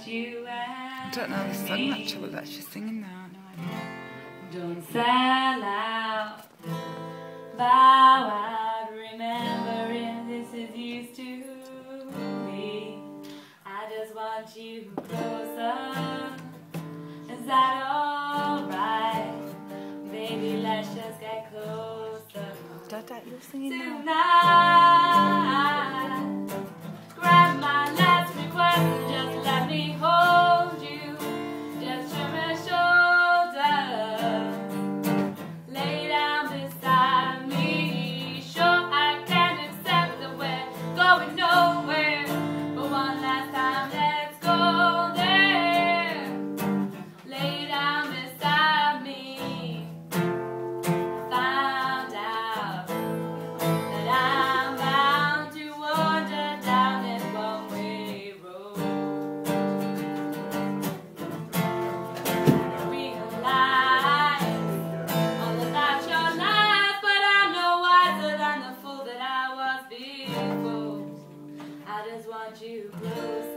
you I don't know the song actually that she's singing now. Don't sell out, bow out, remembering this is used to be. I just want you closer. Is that alright? Baby, let's just get closer. Dada, you're singing now. Tonight, grab my last request and just let me hold you. Just turn my shoulders, lay down beside me. Sure, I can accept that we're going nowhere, but one last time, let's go there. Lay down beside me. Found out that I'm bound to wander down this one-way road. Realize all about your life, but I'm no wiser than the fool that I was before. I just want you close.